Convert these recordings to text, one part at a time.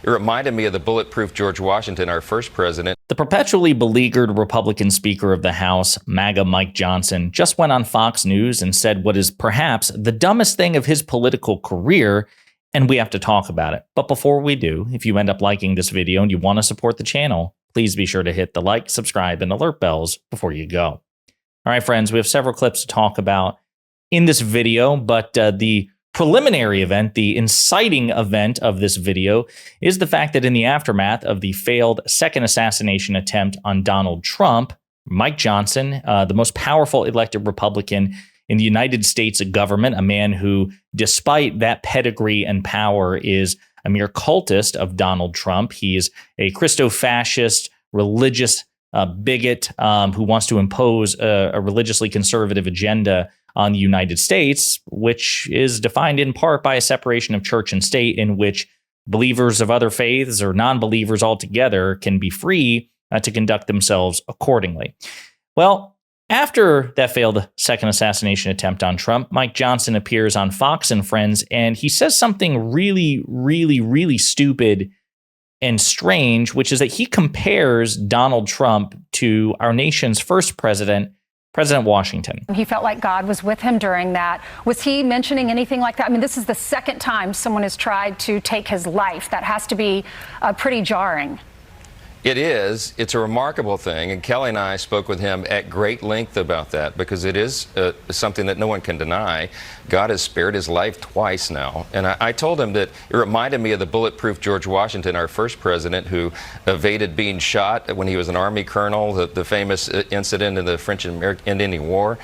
It reminded me of the bulletproof George Washington, our first president. The perpetually beleaguered Republican Speaker of the House, MAGA Mike Johnson, just went on Fox News and said what is perhaps the dumbest thing of his political career, and we have to talk about it. But before we do, if you end up liking this video and you want to support the channel, please be sure to hit the like, subscribe, and alert bells before you go. All right, friends, we have several clips to talk about in this video, but the preliminary event, the inciting event of this video, is the fact that in the aftermath of the failed second assassination attempt on Donald Trump, Mike Johnson, the most powerful elected Republican in the United States government, a man who, despite that pedigree and power, is a mere cultist of Donald Trump. He is a Christo-fascist, religious bigot who wants to impose a religiously conservative agenda on the United States, which is defined in part by a separation of church and state in which believers of other faiths or non-believers altogether can be free to conduct themselves accordingly. Well, after that failed second assassination attempt on Trump, Mike Johnson appears on Fox and Friends, and he says something really stupid and strange, which is that he compares Donald Trump to our nation's first president, President Washington. He felt like God was with him during that. Was he mentioning anything like that? I mean, this is the second time someone has tried to take his life. That has to be pretty jarring. It is. It's a remarkable thing, and Kelly and I spoke with him at great length about that because it is something that no one can deny. God has spared his life twice now, and I told him that it reminded me of the bulletproof George Washington, our first president, who evaded being shot when he was an Army colonel, the famous incident in the French and Indian War,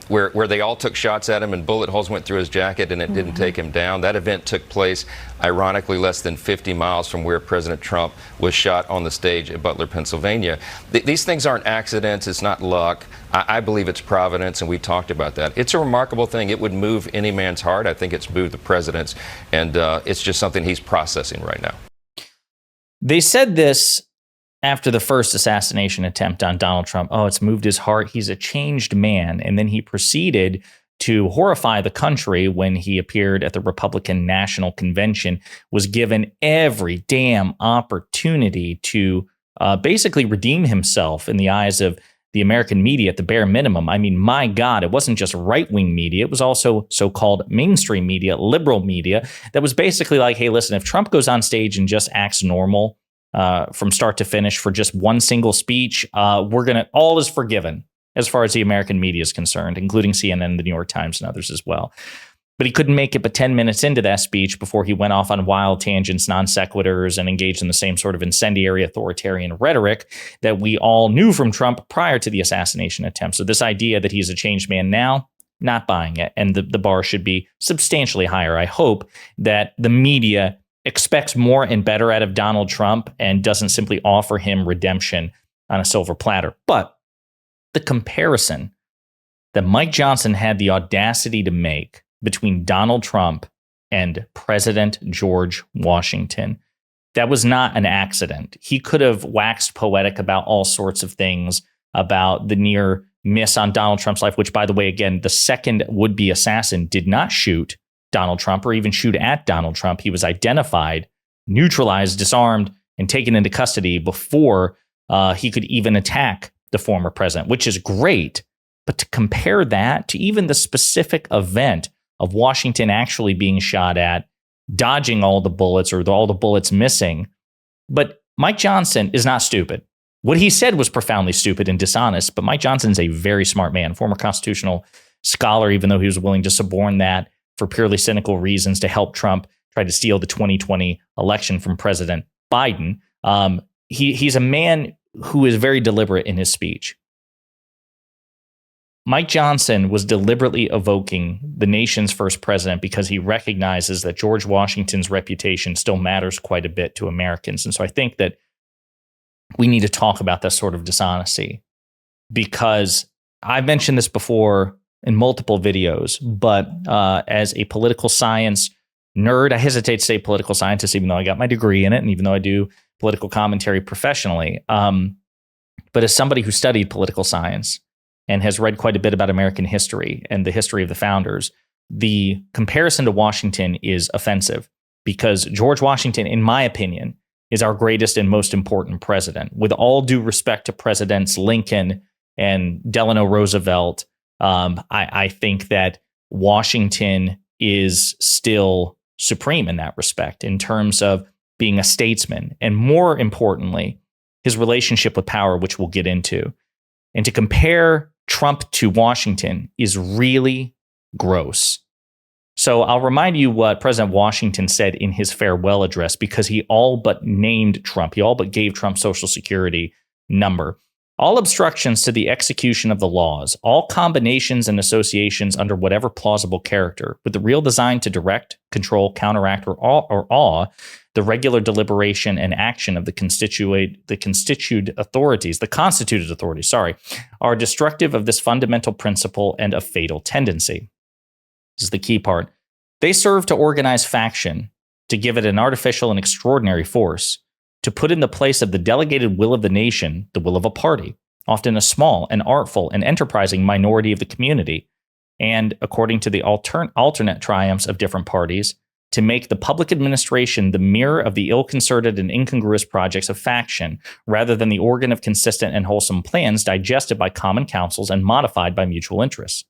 where they all took shots at him and bullet holes went through his jacket and it didn't take him down. That event took place, ironically, less than 50 miles from where President Trump was shot on the stage at Butler, Pennsylvania. These things aren't accidents. It's not luck. I believe it's providence, and we talked about that. It's a remarkable thing. It would move any man's heart. I think it's moved the president's, and it's just something he's processing right now. They said this after the first assassination attempt on Donald Trump. Oh, it's moved his heart. He's a changed man. And then he proceeded to horrify the country when he appeared at the Republican National Convention, was given every damn opportunity to basically redeem himself in the eyes of the American media at the bare minimum. I mean, my God, it wasn't just right-wing media. It was also so-called mainstream media, liberal media, that was basically like, hey, listen, if Trump goes on stage and just acts normal from start to finish for just one single speech, all is forgiven as far as the American media is concerned, including CNN, the New York Times, and others as well. But he couldn't make it but 10 minutes into that speech before he went off on wild tangents, non sequiturs, and engaged in the same sort of incendiary authoritarian rhetoric that we all knew from Trump prior to the assassination attempt. So this idea that he's a changed man now, not buying it. And the bar should be substantially higher. I hope that the media expects more and better out of Donald Trump and doesn't simply offer him redemption on a silver platter. But the comparison that Mike Johnson had the audacity to make between Donald Trump and President George Washington, that was not an accident. He could have waxed poetic about all sorts of things, about the near miss on Donald Trump's life, which, by the way, again, the second would-be assassin did not shoot Donald Trump or even shoot at Donald Trump. He was identified, neutralized, disarmed, and taken into custody before he could even attack the former president, which is great. But to compare that to even the specific event of Washington actually being shot at, dodging all the bullets or all the bullets missing. But Mike Johnson is not stupid. What he said was profoundly stupid and dishonest, but Mike Johnson's a very smart man, former constitutional scholar, even though he was willing to suborn that for purely cynical reasons to help Trump try to steal the 2020 election from President Biden. He's a man who is very deliberate in his speech. Mike Johnson was deliberately evoking the nation's first president because he recognizes that George Washington's reputation still matters quite a bit to Americans. And so I think that we need to talk about that sort of dishonesty, because I've mentioned this before in multiple videos, but as a political science nerd, I hesitate to say political scientist, even though I got my degree in it, and even though I do political commentary professionally. But as somebody who studied political science and has read quite a bit about American history and the history of the founders, the comparison to Washington is offensive, because George Washington, in my opinion, is our greatest and most important president. With all due respect to Presidents Lincoln and Delano Roosevelt, I think that Washington is still supreme in that respect in terms of being a statesman, and more importantly, his relationship with power, which we'll get into. And to compare Trump to Washington is really gross. So I'll remind you what President Washington said in his farewell address, because he all but named Trump. He all but gave Trump Social Security number. All obstructions to the execution of the laws, all combinations and associations under whatever plausible character, with the real design to direct, control, counteract, or awe the regular deliberation and action of the constituted authorities, are destructive of this fundamental principle and a fatal tendency. This is the key part. They serve to organize faction, to give it an artificial and extraordinary force, to put in the place of the delegated will of the nation, the will of a party, often a small and artful and enterprising minority of the community, and, according to the alternate triumphs of different parties, to make the public administration the mirror of the ill-concerted and incongruous projects of faction, rather than the organ of consistent and wholesome plans digested by common councils and modified by mutual interests.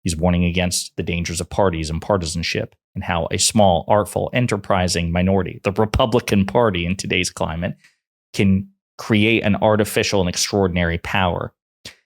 He's warning against the dangers of parties and partisanship, and how a small, artful, enterprising minority, the Republican Party in today's climate, can create an artificial and extraordinary power.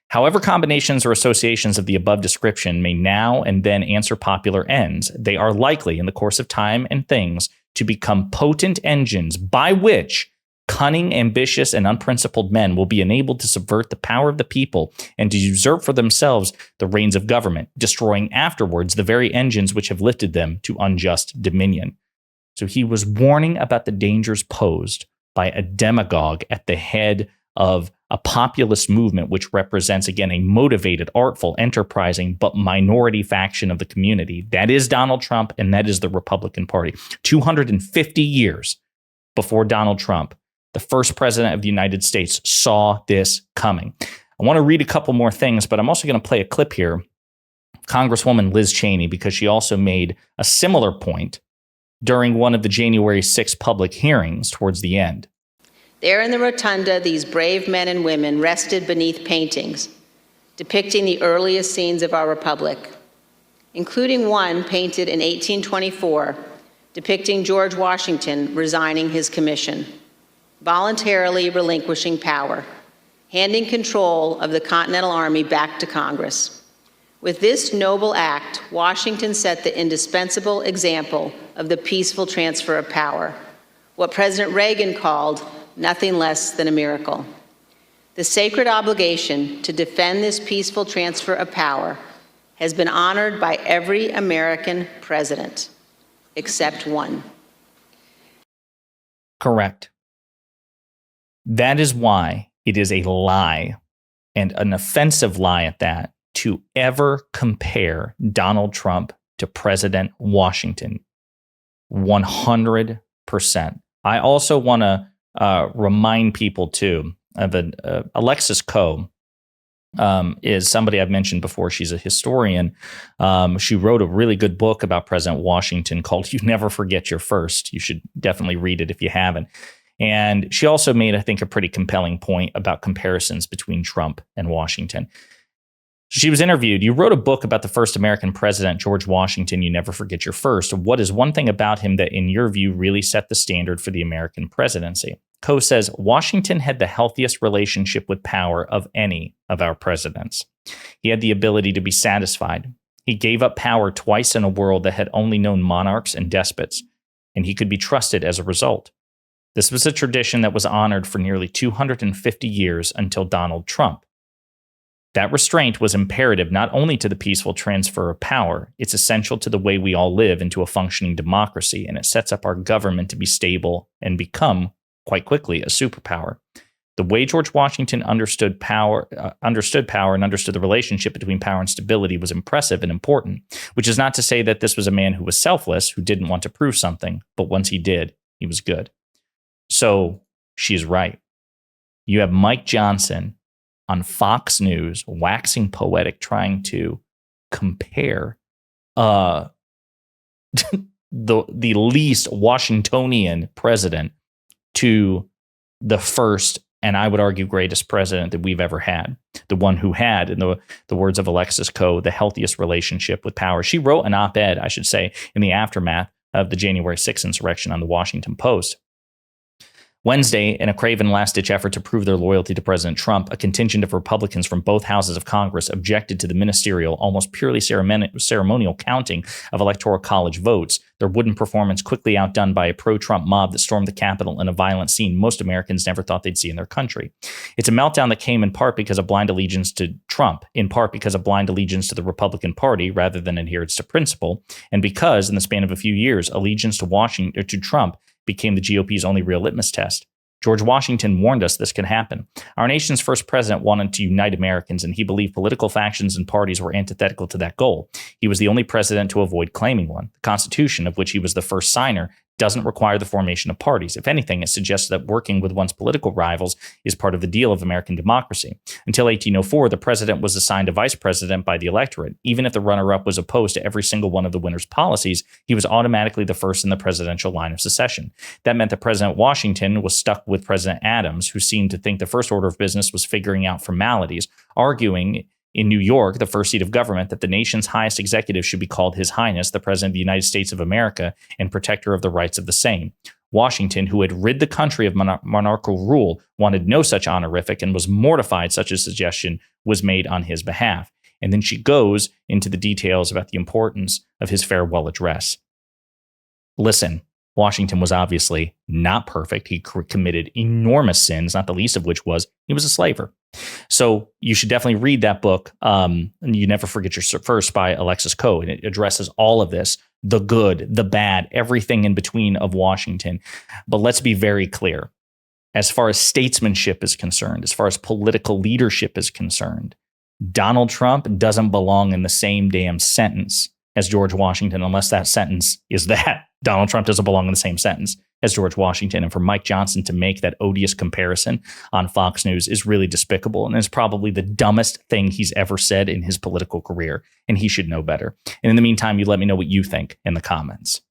However, combinations or associations of the above description may now and then answer popular ends, they are likely, in the course of time and things, to become potent engines by which cunning, ambitious, and unprincipled men will be enabled to subvert the power of the people and to usurp for themselves the reins of government, destroying afterwards the very engines which have lifted them to unjust dominion. So he was warning about the dangers posed by a demagogue at the head of a populist movement, which represents, again, a motivated, artful, enterprising, but minority faction of the community. That is Donald Trump, and that is the Republican Party. 250 years before Donald Trump, the first president of the United States, saw this coming. I want to read a couple more things, but I'm also going to play a clip here. Congresswoman Liz Cheney, because she also made a similar point during one of the January 6th public hearings towards the end. There in the rotunda, these brave men and women rested beneath paintings depicting the earliest scenes of our republic, including one painted in 1824 depicting George Washington resigning his commission, voluntarily relinquishing power, handing control of the Continental Army back to Congress. With this noble act, Washington set the indispensable example of the peaceful transfer of power, what President Reagan called nothing less than a miracle. The sacred obligation to defend this peaceful transfer of power has been honored by every American president, except one. Correct. That is why it is a lie, and an offensive lie at that, to ever compare Donald Trump to President Washington. 100%. I also want to remind people, too, of Alexis Coe is somebody I've mentioned before. She's a historian. She wrote a really good book about President Washington called You Never Forget Your First. You should definitely read it if you haven't. And she also made, I think, a pretty compelling point about comparisons between Trump and Washington. She was interviewed. You wrote a book about the first American president, George Washington. You never forget your first. What is one thing about him that, in your view, really set the standard for the American presidency? Coe says, Washington had the healthiest relationship with power of any of our presidents. He had the ability to be satisfied. He gave up power twice in a world that had only known monarchs and despots, and he could be trusted as a result. This was a tradition that was honored for nearly 250 years until Donald Trump. That restraint was imperative not only to the peaceful transfer of power, it's essential to the way we all live into a functioning democracy, and it sets up our government to be stable and become, quite quickly, a superpower. The way George Washington understood power and understood the relationship between power and stability was impressive and important, which is not to say that this was a man who was selfless, who didn't want to prove something, but once he did, he was good. So she's right. You have Mike Johnson on Fox News waxing poetic, trying to compare the least Washingtonian president to the first, and I would argue greatest president that we've ever had. The one who had, in the words of Alexis Coe, the healthiest relationship with power. She wrote an op-ed, I should say, in the aftermath of the January 6th insurrection on the Washington Post. Wednesday, in a craven last-ditch effort to prove their loyalty to President Trump, a contingent of Republicans from both houses of Congress objected to the ministerial, almost purely ceremonial counting of Electoral College votes, their wooden performance quickly outdone by a pro-Trump mob that stormed the Capitol in a violent scene most Americans never thought they'd see in their country. It's a meltdown that came in part because of blind allegiance to Trump, in part because of blind allegiance to the Republican Party rather than adherence to principle, and because, in the span of a few years, allegiance to Trump became the GOP's only real litmus test. George Washington warned us this could happen. Our nation's first president wanted to unite Americans, and he believed political factions and parties were antithetical to that goal. He was the only president to avoid claiming one. The Constitution, of which he was the first signer, doesn't require the formation of parties. If anything, it suggests that working with one's political rivals is part of the deal of American democracy. Until 1804, the president was assigned a vice president by the electorate. Even if the runner-up was opposed to every single one of the winner's policies, he was automatically the first in the presidential line of succession. That meant that President Washington was stuck with President Adams, who seemed to think the first order of business was figuring out formalities, arguing in New York, the first seat of government, that the nation's highest executive should be called His Highness, the President of the United States of America, and protector of the rights of the same. Washington, who had rid the country of monarchical rule, wanted no such honorific and was mortified such a suggestion was made on his behalf. And then she goes into the details about the importance of his farewell address. Listen, Washington was obviously not perfect. He committed enormous sins, not the least of which was he was a slaver. So you should definitely read that book. You Never Forget Your First by Alexis Coe. And it addresses all of this, the good, the bad, everything in between of Washington. But let's be very clear. As far as statesmanship is concerned, as far as political leadership is concerned, Donald Trump doesn't belong in the same damn sentence as George Washington, unless that sentence is that Donald Trump doesn't belong in the same sentence as George Washington. And for Mike Johnson to make that odious comparison on Fox News is really despicable. And it's probably the dumbest thing he's ever said in his political career. And he should know better. And in the meantime, you let me know what you think in the comments.